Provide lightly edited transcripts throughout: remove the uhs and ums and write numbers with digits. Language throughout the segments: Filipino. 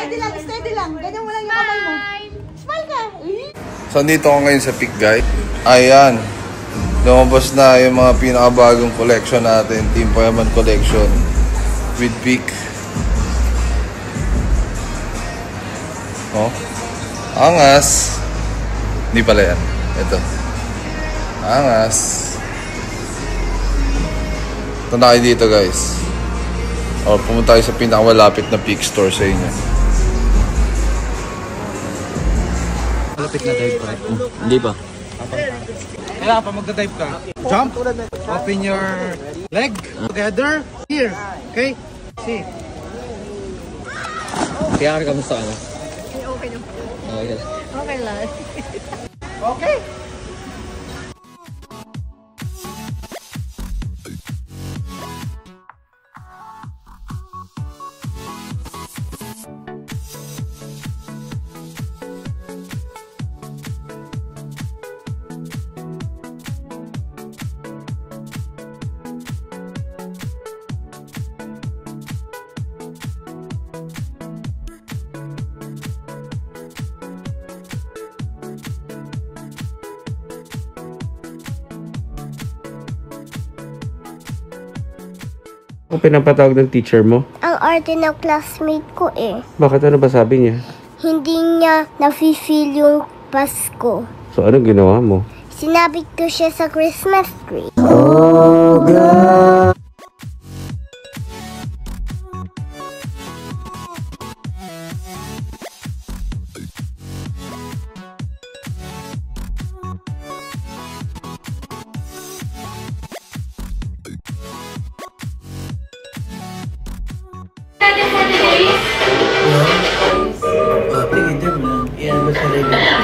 Steady lang. Ganyan mo lang yung kamay mo. Smile ka. So, nandito ako ngayon sa Peak Guide. Ayan. Lumabas na yung mga pinakabagong collection natin. Team Payaman Collection. With Peak. Oh. Angas. Hindi pala yan. Ito. Angas. Ito na kayo dito, guys. O, pumunta tayo sa pinakamalapit na Peak store sa inyo. Malapit na dive pa. Hindi pa. Kailangan pa magda-dive ka. Jump. Open your leg. Together. Here. Okay? See. Kaya kamusta ka na? Okay na. Okay. Okay lang. Okay. Ako pinapatawag ng teacher mo? Ang arte ng classmate ko eh. Bakit ano ba sabi niya? Hindi niya nafe-feel yung Pasko. So anong ginawa mo? Sinabit ko siya sa Christmas tree. Oh God!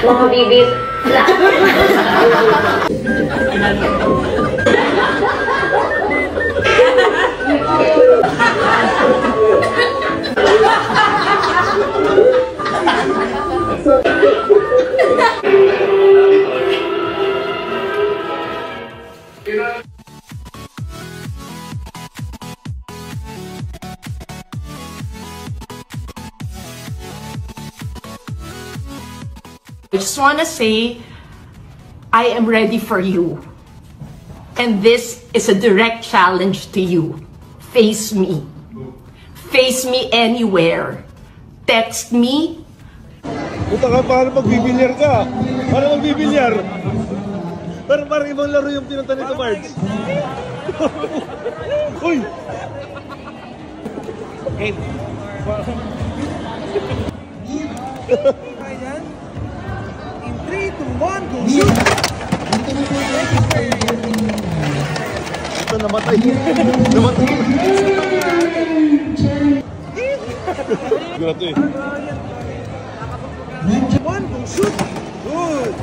Mga bibis. I just want to say, I am ready for you. And this is a direct challenge to you. Face me. Face me anywhere. Text me. Puta ka, paano magbibilyar ka? Paano magbibilyar? Parang ibang laro yung pinunta nito, Marge. Uy! Game. In 3, 2, 1, go shoot! Ito, namatay. Namatay. Grabe eh. 1, go shoot! Good!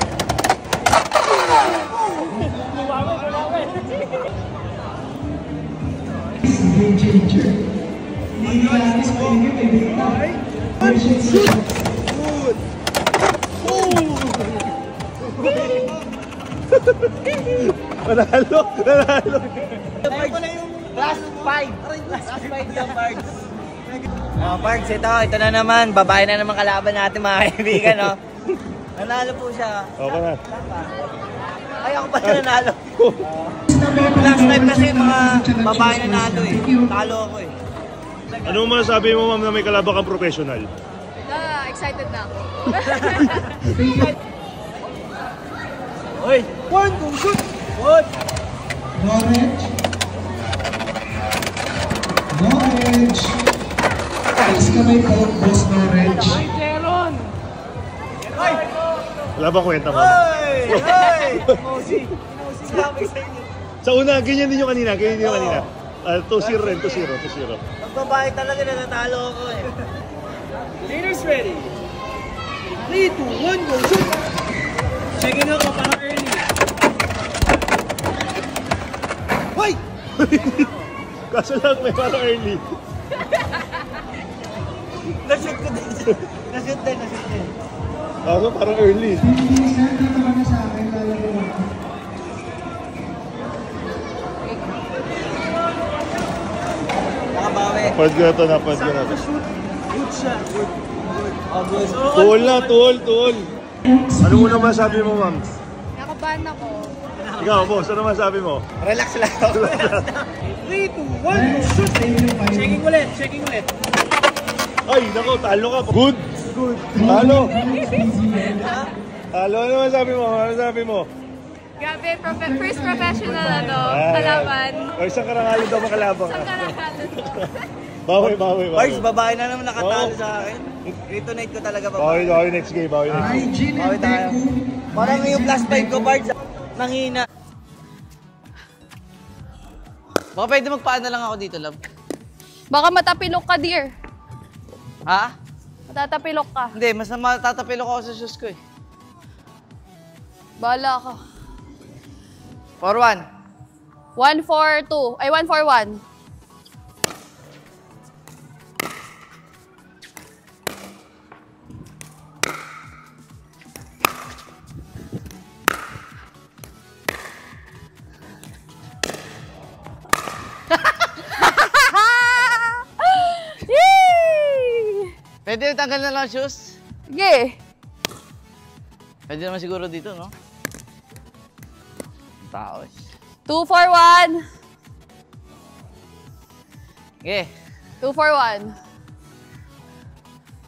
Nanalo! Nanalo! Last 5 yung Bards. Bards, ito na naman. Babae na naman kalaban natin, mga kaibigan, no? Nanalo po siya. Okay na. Ay, ako pala nanalo. Last time kasi mga babae nanalo eh. Talo ako eh. Ano mo masasabi mo, ma'am, na may kalaban kang professional? Excited na ako. Hoy! 1, go shoot! Good! Norwich. Norwich. Alis kamay po, Boss Norwich. Wala ba kwenta mo? Hoy! Hoy! Sabi sa inyo. Sa una, ganyan din yung kanina. Ganyan din yung kanina. 2-0 rin, 2-0. Magbabae talaga na natalo ako eh. Leaders ready. 3, 2, 1, go shoot! Second ako, parang early. Hoy! Kaso lang, may parang early. Nashoot ko din. Nashoot din. Kaso parang early. Dito ka na sa akin, lalagyan mo. Nakabawi. Napad ko na to. Shoot. Good Tuol na, tuol. Ano muna masabi mo, ma'am? Nakabahan ako. Ikaw, boss, ano masabi mo? Relax lang. 3, 2, 1, shoot! Checking ulit. Ay, nako, talo ka. Good. Talo. Talo, ano masabi mo? Grabe, first professional kalaban. O, isang karangalan daw makalabang. Bawi. Pards, babae na naman nakatalo sa akin. Kryptonite ko talaga Bawi next game. Hygiene and tayo. Deku. Parang yung plus 5 ko, Pards, nanghina. Baka pwede magpaano lang ako dito, love. Baka matapilok ka, dear. Ha? Matatapilok ka. Hindi, mas matatapilok ako sa shoes ko eh. Bahala ka. 4-1. 1-4-2. Ay, 1-4-1. Pwede yung tanggal na lang shoes? Sige. Pwede naman siguro dito, no? Tao eh. 2-4-1. Okay. 2-4-1.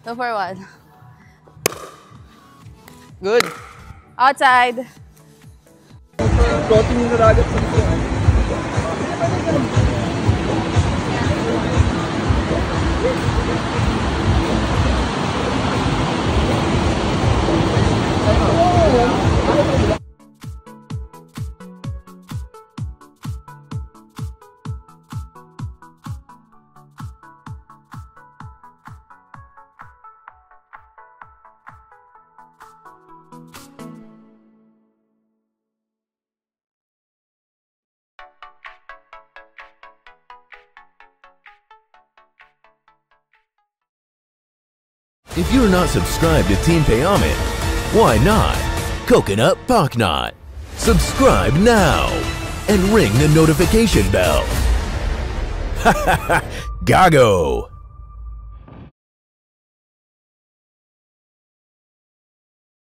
2-4-1. Good. Outside. If you're not subscribed to Team Payaman, why not? Coconut Pocknot. Subscribe now and ring the notification bell. Gago!